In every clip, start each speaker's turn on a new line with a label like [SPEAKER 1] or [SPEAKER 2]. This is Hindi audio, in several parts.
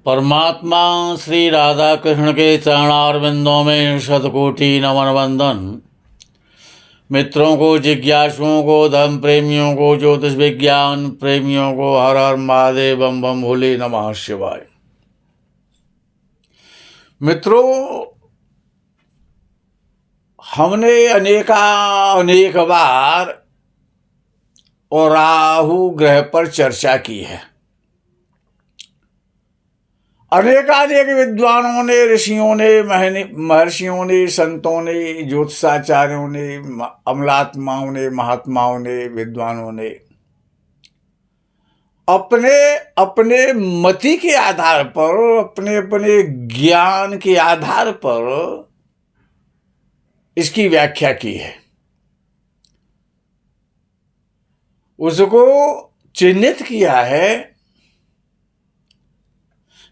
[SPEAKER 1] परमात्मा श्री राधा कृष्ण के चरणारविंदों में शतकोटि नमन वंदन। मित्रों को, जिज्ञासुओं को, धर्म प्रेमियों को, ज्योतिष विज्ञान प्रेमियों को हर हर महादेव बम बम भोले नमः शिवाय। मित्रों, हमने अनेक बार और राहु ग्रह पर चर्चा की है। अनेकानेक विद्वानों ने, ऋषियों ने, महर्षियों ने, संतों ने, ज्योतिषाचार्यों ने, अमलात्माओं ने, महात्माओं ने, विद्वानों ने अपने अपने मति के आधार पर, अपने अपने ज्ञान के आधार पर इसकी व्याख्या की है। उसको चिन्हित किया है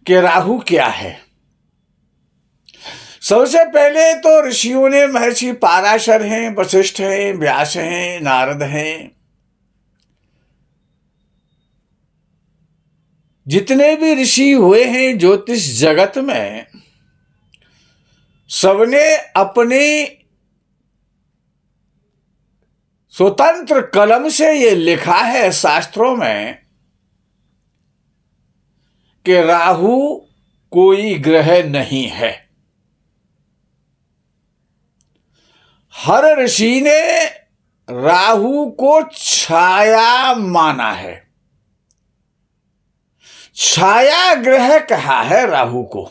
[SPEAKER 1] कि राहु क्या है। सबसे पहले तो ऋषियों ने, महर्षि पाराशर हैं, वशिष्ठ हैं, व्यास हैं, नारद हैं, जितने भी ऋषि हुए हैं ज्योतिष जगत में, सबने अपने स्वतंत्र कलम से ये लिखा है शास्त्रों में कि राहु कोई ग्रह नहीं है। हर ऋषि ने राहु को छाया माना है, छाया ग्रह कहा है राहु को।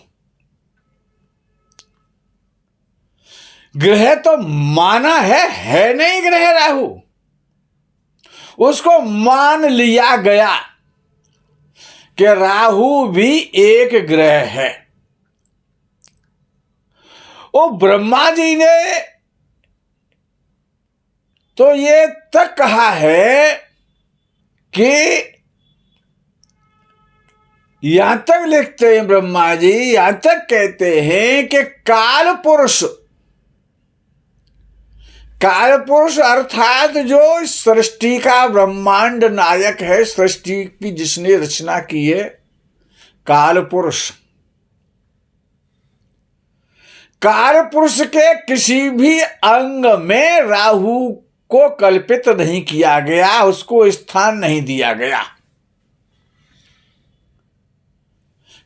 [SPEAKER 1] ग्रह तो माना है नहीं ग्रह राहु, उसको मान लिया गया कि राहु भी एक ग्रह है। वो ब्रह्मा जी ने तो ये तक कहा है कि यहां तक लिखते हैं ब्रह्मा जी, यहां तक कहते हैं कि काल पुरुष अर्थात जो सृष्टि का ब्रह्मांड नायक है, सृष्टि की जिसने रचना की है, काल पुरुष के किसी भी अंग में राहु को कल्पित नहीं किया गया, उसको स्थान नहीं दिया गया।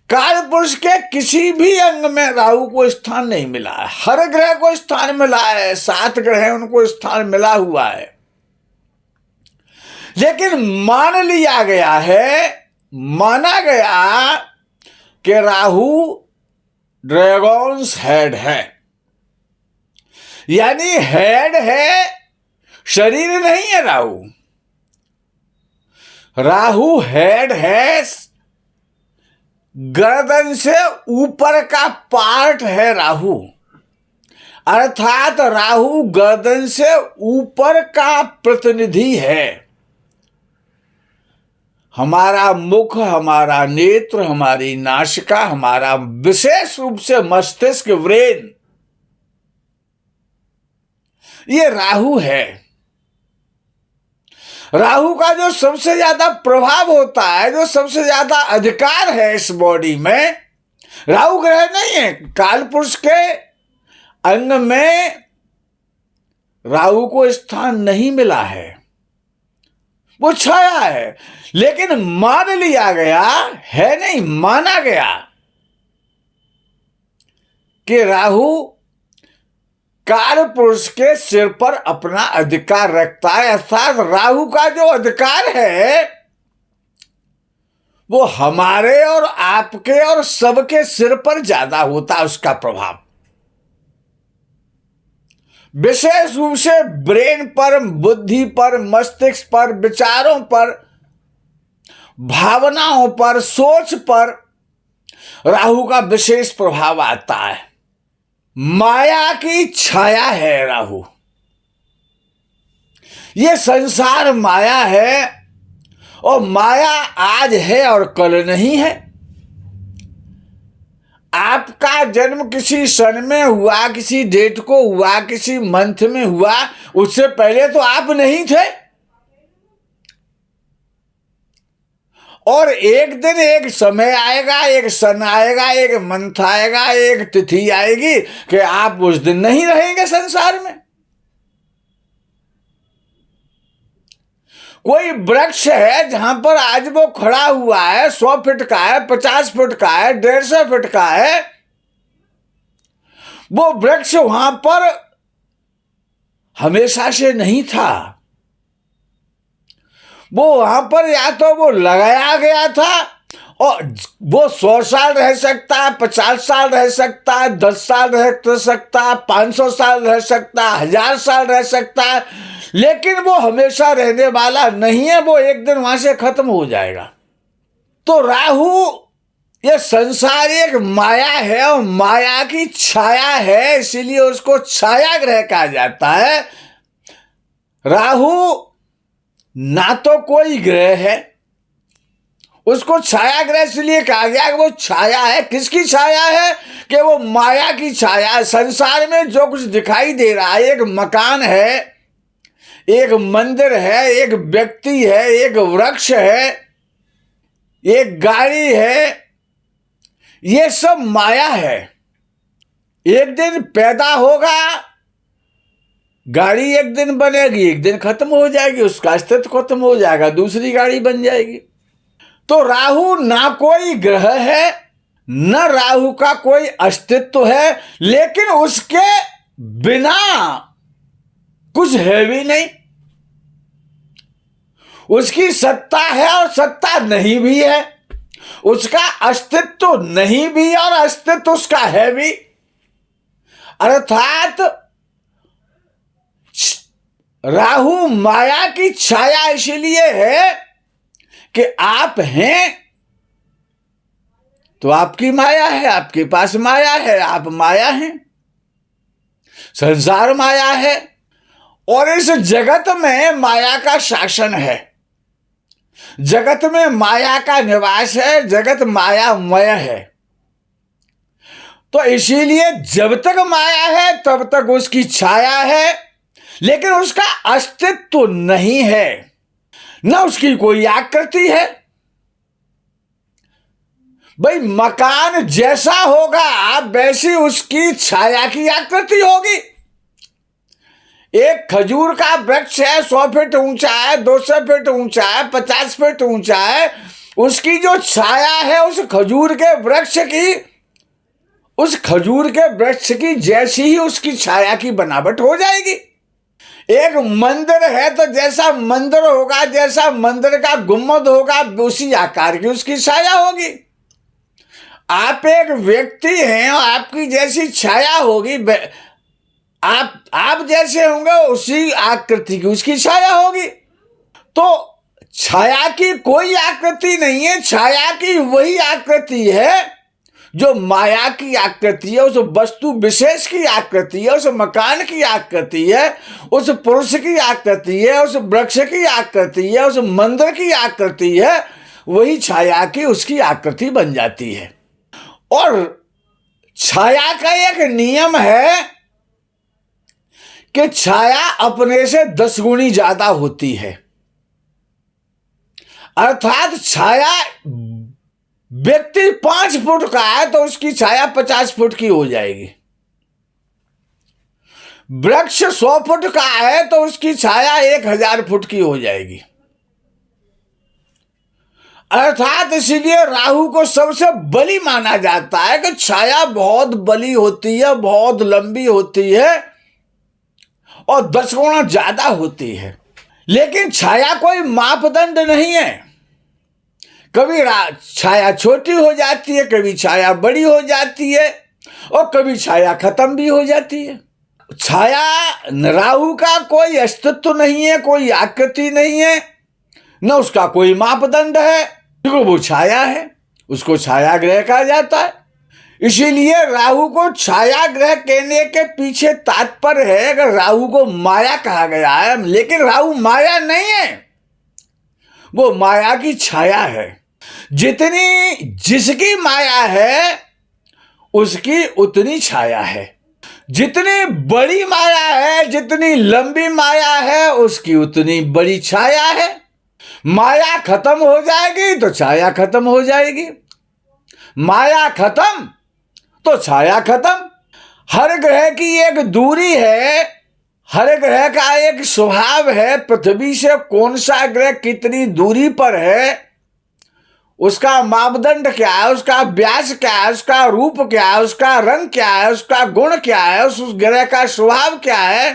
[SPEAKER 1] काल पुरुष के किसी भी अंग में राहु को स्थान नहीं मिला है। हर ग्रह को स्थान मिला है, 7 ग्रह उनको स्थान मिला हुआ है, लेकिन माना गया कि राहु ड्रैगन्स हेड है, यानी हेड है, शरीर नहीं है। राहु हेड है, गर्दन से ऊपर का पार्ट है राहु, अर्थात राहु गर्दन से ऊपर का प्रतिनिधि है। हमारा मुख, हमारा नेत्र, हमारी नासिका, हमारा विशेष रूप से मस्तिष्क, ब्रेन, ये राहु है। राहु का जो सबसे ज्यादा प्रभाव होता है, जो सबसे ज्यादा अधिकार है इस बॉडी में, राहु ग्रह नहीं है। काल पुरुष के अंग में राहु को स्थान नहीं मिला है, वो छाया है, लेकिन मान लिया गया है, नहीं माना गया कि राहु काल पुरुष के सिर पर अपना अधिकार रखता है। अर्थात राहु का जो अधिकार है वो हमारे और आपके और सबके सिर पर ज्यादा होता है, उसका प्रभाव विशेष रूप से ब्रेन पर, बुद्धि पर, मस्तिष्क पर, विचारों पर, भावनाओं पर, सोच पर राहु का विशेष प्रभाव आता है। माया की छाया है राहु, ये संसार माया है, और माया आज है और कल नहीं है। आपका जन्म किसी सन में हुआ, किसी डेट को हुआ, किसी मंथ में हुआ, उससे पहले तो आप नहीं थे। और एक दिन एक समय आएगा, एक सन आएगा, एक मंथ आएगा, एक तिथि आएगी कि आप उस दिन नहीं रहेंगे संसार में। कोई वृक्ष है जहां पर आज वो खड़ा हुआ है, 100 फीट का है, 50 फीट का है, 150 फीट का है, वो वृक्ष वहां पर हमेशा से नहीं था। वो वहां पर या तो वो लगाया गया था और वो 100 साल रह सकता है, 50 साल रह सकता है, 10 साल रह सकता है, 500 साल रह सकता है, 1000 साल रह सकता है, लेकिन वो हमेशा रहने वाला नहीं है। वो एक दिन वहां से खत्म हो जाएगा। तो राहु, ये संसार एक माया है और माया की छाया है, इसीलिए उसको छाया ग्रह कहा जाता है। राहु ना तो कोई ग्रह है, उसको छाया ग्रह इसलिए कहा गया कि वो छाया है। किसकी छाया है? कि वो माया की छाया है। संसार में जो कुछ दिखाई दे रहा है, एक मकान है, एक मंदिर है, एक व्यक्ति है, एक वृक्ष है, एक गाड़ी है, ये सब माया है। एक दिन पैदा होगा, गाड़ी एक दिन बनेगी, एक दिन खत्म हो जाएगी, उसका अस्तित्व खत्म हो जाएगा, दूसरी गाड़ी बन जाएगी। तो राहु ना कोई ग्रह है, न राहु का कोई अस्तित्व है, लेकिन उसके बिना कुछ है भी नहीं। उसकी सत्ता है और सत्ता नहीं भी है, उसका अस्तित्व नहीं भी और अस्तित्व उसका है भी। अर्थात राहु माया की छाया इसलिए है कि आप हैं तो आपकी माया है, आपके पास माया है, आप माया हैं, संसार माया है और इस जगत में माया का शासन है, जगत में माया का निवास है, जगत मायामय है। तो इसीलिए जब तक माया है तब तक उसकी छाया है, लेकिन उसका अस्तित्व नहीं है, न उसकी कोई आकृति है। भाई मकान जैसा होगा वैसी उसकी छाया की आकृति होगी। एक खजूर का वृक्ष है, 100 फीट ऊंचा है, 200 फीट ऊंचा है, 50 फीट ऊंचा है, उसकी जो छाया है उस खजूर के वृक्ष की जैसी ही उसकी छाया की बनावट हो जाएगी। एक मंदिर है तो जैसा मंदिर होगा, जैसा मंदिर का गुम्बद होगा, उसी आकार की उसकी छाया होगी। आप एक व्यक्ति हैं और आपकी जैसी छाया होगी, आप जैसे होंगे उसी आकृति की उसकी छाया होगी। तो छाया की कोई आकृति नहीं है, छाया की वही आकृति है जो माया की आकृति है, उस वस्तु विशेष की आकृति है, उस मकान की आकृति है, उस पुरुष की आकृति है, उस वृक्ष की आकृति है, उस मंदिर की आकृति है, वही छाया की उसकी आकृति बन जाती है। और छाया का एक नियम है कि छाया अपने से 10 गुनी ज्यादा होती है। अर्थात छाया व्यक्ति 5 फुट का है तो उसकी छाया 50 फुट की हो जाएगी। वृक्ष 100 फुट का है तो उसकी छाया 1000 फुट की हो जाएगी। अर्थात इसीलिए राहु को सबसे बली माना जाता है कि छाया बहुत बली होती है, बहुत लंबी होती है और 10 गुना ज्यादा होती है। लेकिन छाया कोई मापदंड नहीं है। कभी छाया छोटी हो जाती है, कभी छाया बड़ी हो जाती है और कभी छाया खत्म भी हो जाती है। छाया राहु का कोई अस्तित्व नहीं है, कोई आकृति नहीं है, न उसका कोई मापदंड है, क्योंकि वो छाया है, उसको छाया ग्रह कहा जाता है। इसीलिए राहु को छाया ग्रह कहने के पीछे तात्पर्य है कि राहु को माया कहा गया है, लेकिन राहु माया नहीं है, वो माया की छाया है। जिसकी माया है उसकी उतनी छाया है, जितनी बड़ी माया है, जितनी लंबी माया है, उसकी उतनी बड़ी छाया है। माया खत्म हो जाएगी तो छाया खत्म हो जाएगी, माया खत्म तो छाया खत्म। हर ग्रह की एक दूरी है, हर ग्रह का एक स्वभाव है। पृथ्वी से कौन सा ग्रह कितनी दूरी पर है, उसका मापदंड क्या है, उसका व्यास क्या है, उसका रूप क्या है, उसका रंग क्या है, उसका गुण क्या है, उस ग्रह का स्वभाव क्या है।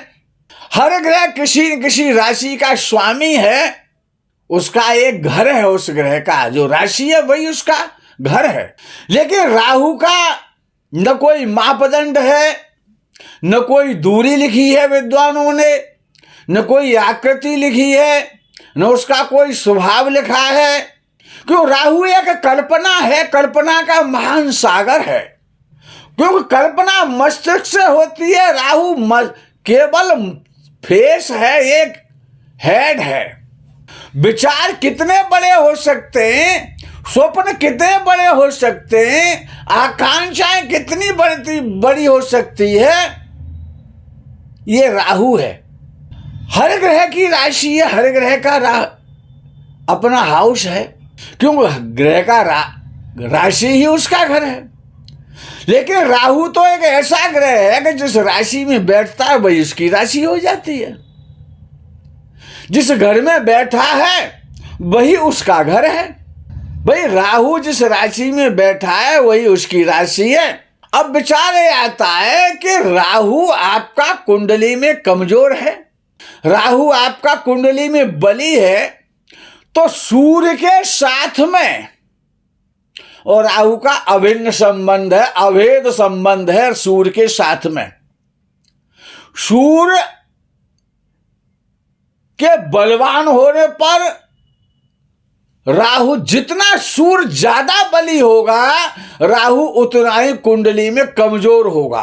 [SPEAKER 1] हर ग्रह किसी न किसी राशि का स्वामी है, उसका एक घर है, उस ग्रह का जो राशि है वही उसका घर है। लेकिन राहु का न कोई मापदंड है, न कोई दूरी लिखी है विद्वानों ने, न कोई आकृति लिखी है, न उसका कोई स्वभाव लिखा है। क्यों? राहु एक कल्पना है, कल्पना का महान सागर है। क्योंकि कल्पना मस्तिष्क से होती है, राहु केवल फेस है, एक हेड है। विचार कितने बड़े हो सकते हैं, स्वप्न कितने बड़े हो सकते हैं, आकांक्षाएं कितनी बड़ी हो सकती है, ये राहु है। हर ग्रह की राशि है, हर ग्रह का अपना हाउस है, क्योंकि ग्रह का राशि ही उसका घर है। लेकिन राहु तो एक ऐसा ग्रह है कि जिस राशि में बैठता है वही उसकी राशि हो जाती है। जिस घर में बैठा है वही उसका घर है। भाई राहु जिस राशि में बैठा है वही उसकी राशि है। अब विचार ये आता है कि राहु आपका कुंडली में कमजोर है, राहु आपका कुंडली में बली है, तो सूर्य के साथ में और राहु का अभिन्न संबंध है, अभेद संबंध है सूर्य के साथ में। सूर्य के बलवान होने पर राहु, जितना सूर्य ज्यादा बली होगा राहु उतना ही कुंडली में कमजोर होगा।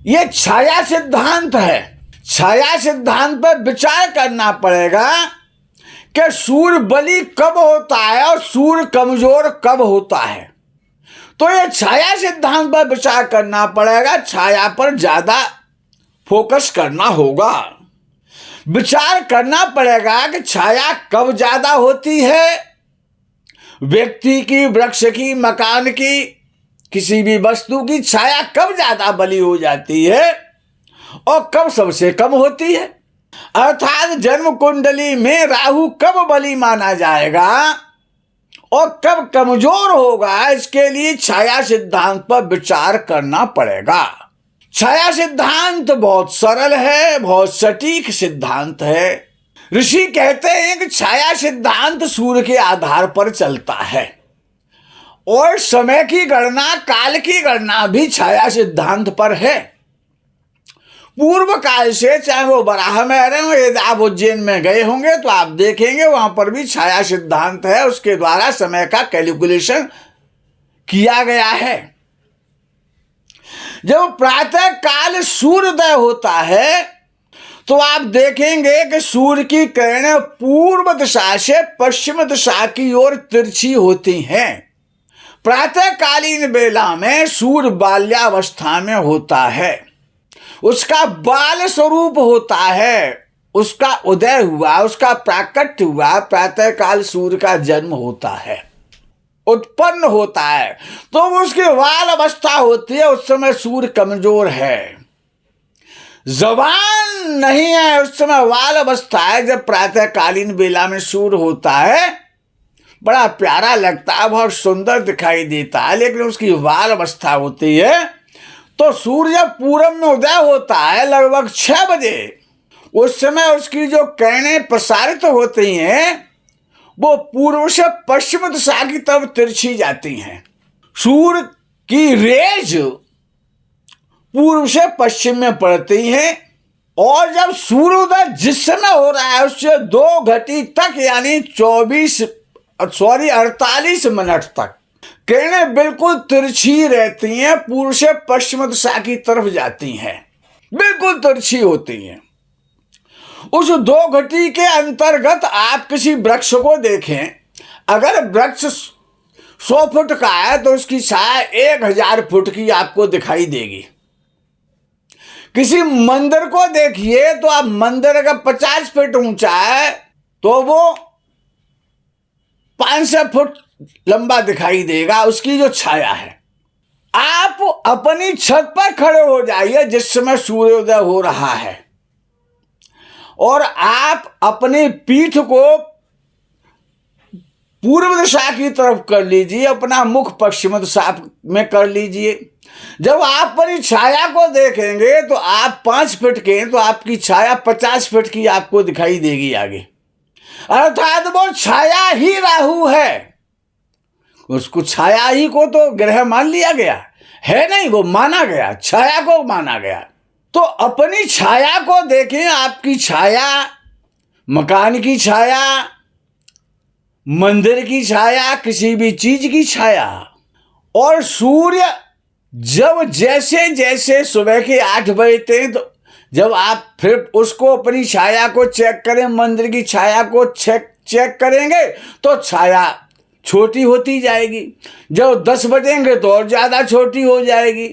[SPEAKER 1] यह छाया सिद्धांत है। छाया सिद्धांत पर विचार करना पड़ेगा कि सूर्य बली कब होता है और सूर्य कमजोर कब होता है। तो यह छाया सिद्धांत पर विचार करना पड़ेगा, छाया पर ज्यादा फोकस करना होगा। विचार करना पड़ेगा कि छाया कब ज्यादा होती है, व्यक्ति की, वृक्ष की, मकान की, किसी भी वस्तु की छाया कब ज्यादा बली हो जाती है और कब सबसे कम होती है। अर्थात जन्म कुंडली में राहु कब बली माना जाएगा और कब कमजोर होगा, इसके लिए छाया सिद्धांत पर विचार करना पड़ेगा। छाया सिद्धांत बहुत सरल है, बहुत सटीक सिद्धांत है। ऋषि कहते हैं कि छाया सिद्धांत सूर्य के आधार पर चलता है और समय की गणना, काल की गणना भी छाया सिद्धांत पर है। पूर्व काल से, चाहे वो बराह में रहे हो, यदि आप उज्जैन में गए होंगे तो आप देखेंगे वहां पर भी छाया सिद्धांत है, उसके द्वारा समय का कैलकुलेशन किया गया है। जब प्रातः काल सूर्योदय होता है तो आप देखेंगे कि सूर्य की किरणें पूर्व दिशा से पश्चिम दिशा की ओर तिरछी होती हैं। प्रातःकालीन बेला में सूर्य बाल्यावस्था में होता है, उसका बाल स्वरूप होता है, उसका उदय हुआ, उसका प्राकट्य हुआ, प्रातःकाल सूर्य का जन्म होता है, उत्पन्न होता है। तो उसकी बाल अवस्था होती है, उस समय सूर्य कमजोर है, जवान नहीं है, उस समय बाल अवस्था है। जब प्रातःकालीन बेला में सूर्य होता है बड़ा प्यारा लगता है, बहुत सुंदर दिखाई देता है, लेकिन उसकी बाल अवस्था होती है तो सूर्य जब पूरब में उदय होता है लगभग 6 बजे, उस समय उसकी जो किरणें प्रसारित होती हैं वो पूर्व से पश्चिम दिशा की तरफ तिरछी जाती हैं। सूर्य की रेज पूर्व से पश्चिम में पड़ती हैं और जब सूर्योदय जिस समय हो रहा है उससे 2 घटी तक यानी 48 मिनट तक किरणें बिल्कुल तिरछी रहती हैं, पूर्व से पश्चिम दिशा की तरफ जाती हैं, बिल्कुल तिरछी होती हैं। उस 2 घटी के अंतर्गत आप किसी वृक्ष को देखें, अगर वृक्ष 100 फुट का है तो उसकी छाया 1000 फुट की आपको दिखाई देगी। किसी मंदिर को देखिए तो आप, मंदिर अगर 50 फीट ऊंचा है तो वो 500 फुट लंबा दिखाई देगा, उसकी जो छाया है। आप अपनी छत पर खड़े हो जाइए जिस समय सूर्योदय हो रहा है, और आप अपनी पीठ को पूर्व दिशा की तरफ कर लीजिए, अपना मुख पश्चिम दिशा में कर लीजिए। जब आप अपनी छाया को देखेंगे तो आप 5 फीट के हैं, तो आपकी छाया 50 फीट की आपको दिखाई देगी आगे, अर्थात वो छाया ही राहु है। उसको छाया ही को तो ग्रह मान लिया गया है, नहीं, वो माना गया, छाया को माना गया। तो अपनी छाया को देखें, आपकी छाया, मकान की छाया, मंदिर की छाया, किसी भी चीज की छाया। और सूर्य जब जैसे जैसे सुबह के 8 बजते हैं, तो जब आप फिर उसको अपनी छाया को चेक करें, मंदिर की छाया को चेक करेंगे तो छाया छोटी होती जाएगी। जब 10 बजेंगे तो और ज़्यादा छोटी हो जाएगी।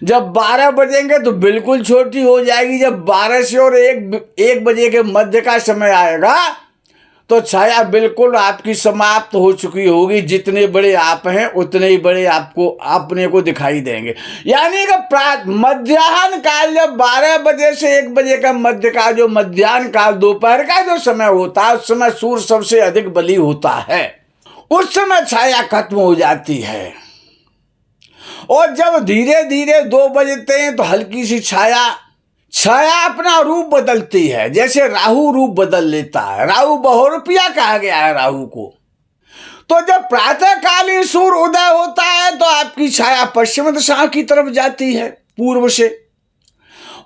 [SPEAKER 1] जब 12 बजेंगे तो बिल्कुल छोटी हो जाएगी। जब 12 से और 1 बजे के मध्य का समय आएगा तो छाया बिल्कुल आपकी समाप्त हो चुकी होगी। जितने बड़े आप हैं उतने ही बड़े आपको अपने को दिखाई देंगे। यानी कि मध्याह्न काल, जब 12 बजे से 1 बजे का मध्य का जो मध्याह्न काल, दोपहर का जो समय होता है, उस समय सूर्य सबसे अधिक बली होता है। उस समय छाया खत्म हो जाती है। और जब धीरे धीरे 2 बजते हैं तो हल्की सी छाया अपना रूप बदलती है, जैसे राहु रूप बदल लेता है। राहु बहुरूपिया कहा गया है राहु को। तो जब प्रातःकालीन सूर्य उदय होता है तो आपकी छाया पश्चिम दिशा की तरफ जाती है, पूर्व से।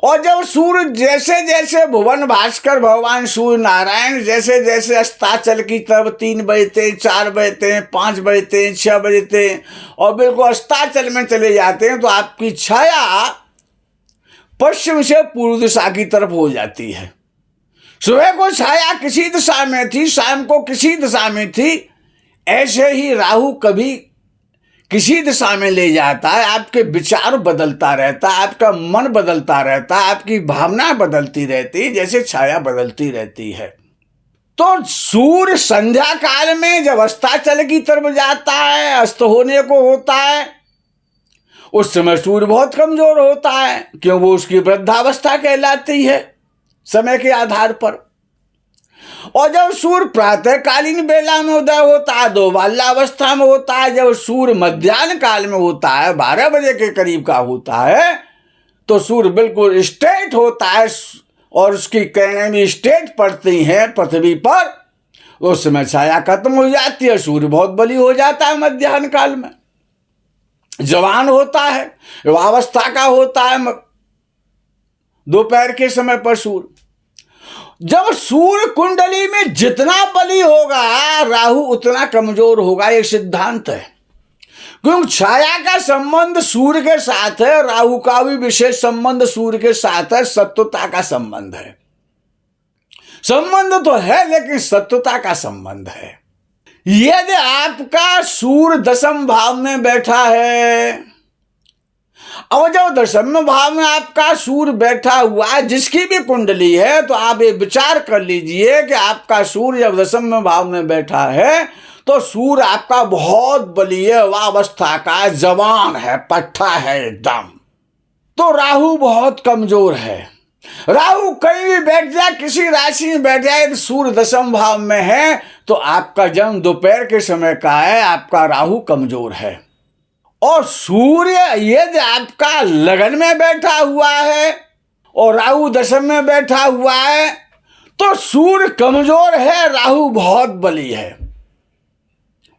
[SPEAKER 1] और जब सूर्य जैसे जैसे भुवन भास्कर भगवान सूर्य नारायण जैसे जैसे अस्ताचल की तरफ 3 बजते हैं, 4 बजते हैं, 5 बजते हैं, 6 बजते हैं और बिल्कुल अस्ताचल में चले जाते हैं, तो आपकी छाया पश्चिम से पूर्व दिशा की तरफ हो जाती है। सुबह को छाया किसी दिशा में थी, शाम को किसी दिशा में थी। ऐसे ही राहु कभी किसी दिशा में ले जाता है। आपके विचार बदलता रहता है, आपका मन बदलता रहता है, आपकी भावना बदलती रहती है, जैसे छाया बदलती रहती है। तो सूर्य संध्या काल में जब अस्ताचल की तरफ जाता है, अस्त होने को होता है, उस समय सूर्य बहुत कमजोर होता है, क्यों? वो उसकी वृद्धावस्था कहलाती है समय के आधार पर। और जब सूर्य प्रातःकालीन बेला में उदय होता है, दो बाल्यावस्था में होता है। जब सूर्य मध्याह्न काल में होता है, 12 बजे के करीब का होता है, तो सूर्य बिल्कुल स्ट्रेट होता है और उसकी किरणें भी स्ट्रेट पड़ती हैं पृथ्वी पर। उस समय छाया खत्म हो जाती है, सूर्य बहुत बली हो जाता है मध्याह्न काल में। जवान होता है, युवावस्था का होता है दोपहर के समय पर सूर्य। जब सूर्य कुंडली में जितना बली होगा, राहु उतना कमजोर होगा, ये सिद्धांत है। क्योंकि छाया का संबंध सूर्य के साथ है, राहु का भी विशेष संबंध सूर्य के साथ है, सत्वता का संबंध है। संबंध तो है लेकिन सत्वता का संबंध है। यदि आपका सूर्य 10वें भाव में बैठा है, और जब 10वें भाव में आपका सूर्य बैठा हुआ है, जिसकी भी कुंडली है, तो आप ये विचार कर लीजिए कि आपका सूर्य जब 10वें भाव में बैठा है तो सूर्य आपका बहुत बलीय अवस्था का जवान है, पट्टा है एकदम। तो राहु बहुत कमजोर है। राहु कहीं भी बैठ जाए, किसी राशि में बैठ जाए, तो सूर्य 10वें भाव में है, तो आपका जन्म दोपहर के समय का है, आपका राहु कमजोर है। और सूर्य यदि आपका लगन में बैठा हुआ है और राहु 10वें में बैठा हुआ है, तो सूर्य कमजोर है, राहु बहुत बली है।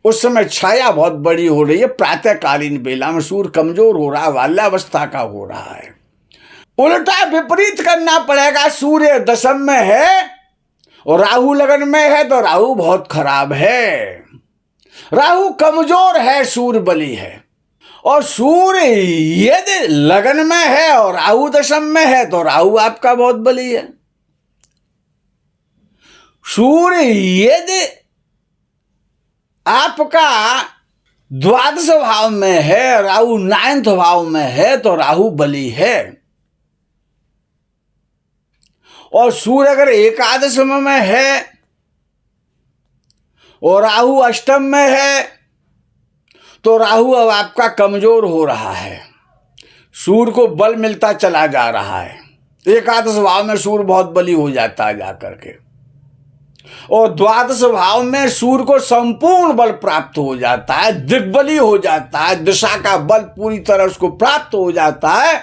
[SPEAKER 1] उस समय छाया बहुत बड़ी हो रही है। प्रातःकालीन बेला में सूर्य कमजोर हो रहा है, बाल्यावस्था का हो रहा है। उल्टा विपरीत करना पड़ेगा। सूर्य 10वें में है और राहु लगन में है, तो राहु बहुत खराब है। राहु कमजोर है, सूर्य बली है। और सूर्य यदि लगन में है और राहु 10वें में है, तो राहु आपका बहुत बली है। सूर्य यदि आपका 12 भाव में है, राहु 9 भाव में है, तो राहु बली है। और सूर्य अगर 11 में है और राहु अष्टम में है, तो राहु अब आपका कमजोर हो रहा है, सूर्य को बल मिलता चला जा रहा है। एकादश भाव में सूर्य बहुत बली हो जाता है जाकर के, और द्वादश भाव में सूर्य को संपूर्ण बल प्राप्त हो जाता है, दिग्बली हो जाता है, दिशा का बल पूरी तरह उसको प्राप्त हो जाता है।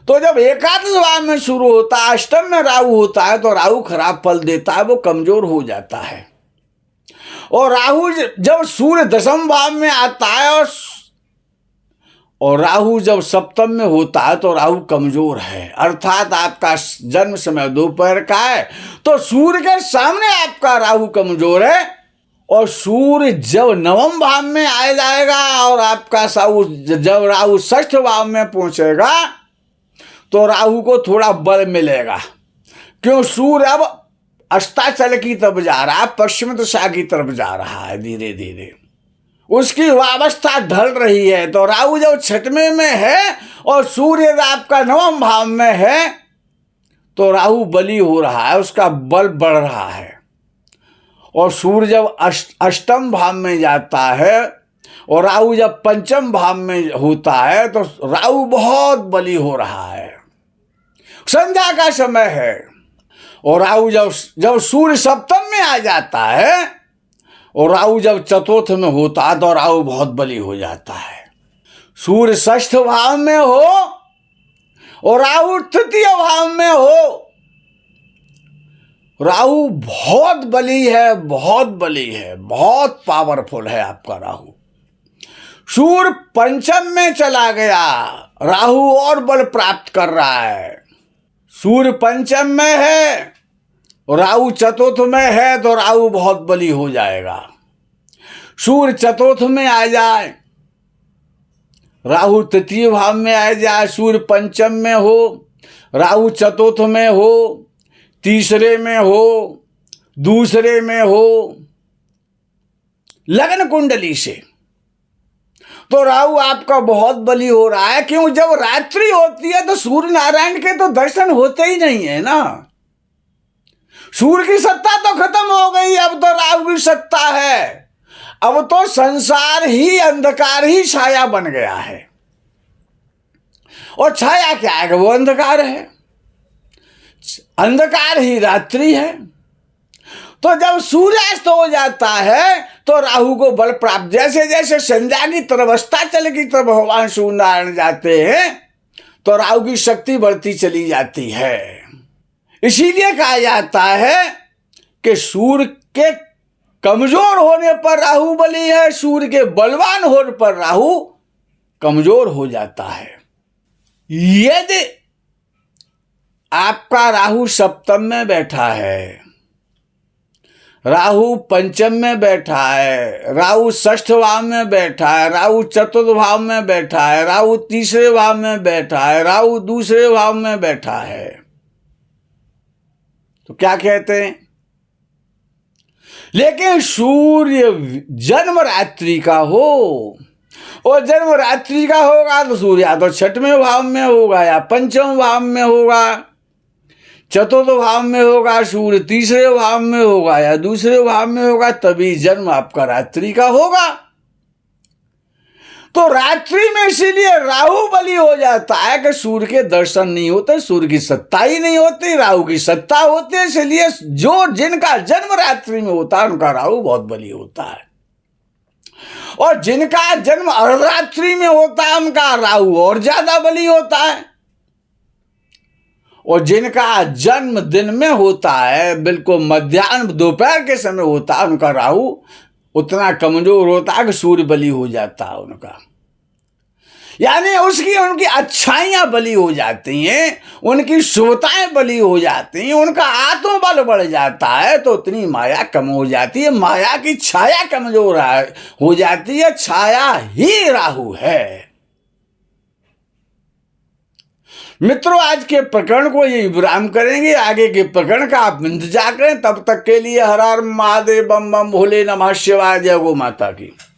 [SPEAKER 1] तो जब एकादश भाव में शुरू होता है, अष्टम में राहु होता है, तो राहु खराब फल देता है, वो कमजोर हो जाता है। और राहु जब सूर्य दशम भाव में आता है और राहु जब सप्तम में होता है, तो राहु कमजोर है, अर्थात आपका जन्म समय दोपहर का है, तो सूर्य के सामने आपका राहु कमजोर है। और सूर्य जब नवम भाव में आ जाएगा और आपका जब राहु षष्ठ भाव में पहुंचेगा, तो राहु को थोड़ा बल मिलेगा। क्यों? सूर्य अब अस्ताचल की तरफ जा रहा है, पश्चिम दिशा की तरफ जा रहा है, धीरे धीरे उसकी अवस्था ढल रही है। तो राहु जब छठवें में है और सूर्य आपका नवम भाव में है, तो राहु बली हो रहा है, उसका बल बढ़ रहा है। और सूर्य जब अष्टम भाव में जाता है और राहु जब पंचम भाव में होता है, तो राहु बहुत बली हो रहा है। संध्या का समय है और राहु जब सूर्य सप्तम में आ जाता है और राहु जब चतुर्थ में होता है, तो राहु बहुत बली हो जाता है। सूर्य षष्ठ भाव में हो और राहु तृतीय भाव में हो, राहु बहुत बली है, बहुत बली है, बहुत पावरफुल है आपका राहु। सूर्य पंचम में चला गया, राहु और बल प्राप्त कर रहा है। सूर्य पंचम में है, राहु चतुर्थ में है, तो राहु बहुत बली हो जाएगा। सूर्य चतुर्थ में आ जाए, राहु तृतीय भाव में आ जाए, सूर्य पंचम में हो, राहु चतुर्थ में हो, तीसरे में हो, दूसरे में हो, लग्न कुंडली से, तो राहु आपका बहुत बली हो रहा है। क्यों? जब रात्रि होती है तो सूर्य नारायण के तो दर्शन होते ही नहीं है ना। सूर्य की सत्ता तो खत्म हो गई, अब तो राहु की सत्ता है। अब तो संसार ही अंधकार ही छाया बन गया है, और छाया क्या है? वो अंधकार है, अंधकार ही रात्रि है। तो जब सूर्यास्त हो जाता है, तो राहु को बल प्राप्त, जैसे जैसे संध्या की तरफ, अस्ताचल की तरफ भगवान सूर्य नारायण जाते हैं, तो राहु की शक्ति बढ़ती चली जाती है। इसीलिए कहा जाता है कि सूर्य के कमजोर होने पर राहु बली है, सूर्य के बलवान होने पर राहु कमजोर हो जाता है। यदि आपका राहु सप्तम में बैठा है, राहु पंचम में बैठा है, राहु षष्ठ भाव में बैठा है, राहु चतुर्थ भाव में बैठा है, राहु तीसरे भाव में बैठा है, राहु दूसरे भाव में बैठा है, तो क्या कहते हैं? लेकिन सूर्य जन्म रात्रि का हो, और जन्म रात्रि का होगा तो सूर्य या तो छठवें भाव में होगा या पंचम भाव में होगा, चतुर्थ भाव में होगा, सूर्य तीसरे भाव में होगा या दूसरे भाव में होगा, तभी जन्म आपका रात्रि का होगा। तो रात्रि में इसीलिए राहु बली हो जाता है कि सूर्य के दर्शन नहीं होते, सूर्य की सत्ता ही नहीं होती, राहु की सत्ता होती है। इसलिए जिनका जन्म रात्रि में होता है उनका राहु बहुत बली होता है, और जिनका जन्म अर्धरात्रि में होता है उनका राहु और ज्यादा बली होता है, और जिनका जन्म दिन में होता है, बिल्कुल मध्याह्न दोपहर के समय होता है, उनका राहु उतना कमजोर होता है कि सूर्य बली हो जाता है उनका। यानी उनकी अच्छाइयां बली हो जाती हैं, उनकी शुभताएं बली हो जाती हैं, उनका आत्मबल बढ़ जाता है, तो उतनी माया कम हो जाती है, माया की छाया कमजोर हो जाती है। छाया ही राहु है। मित्रों, आज के प्रकरण को ये विराम करेंगे, आगे के प्रकरण का आप इंतजार करें। तब तक के लिए हर हर महादेव, बम बम भोले नमः शिवाय, जय गो माता की।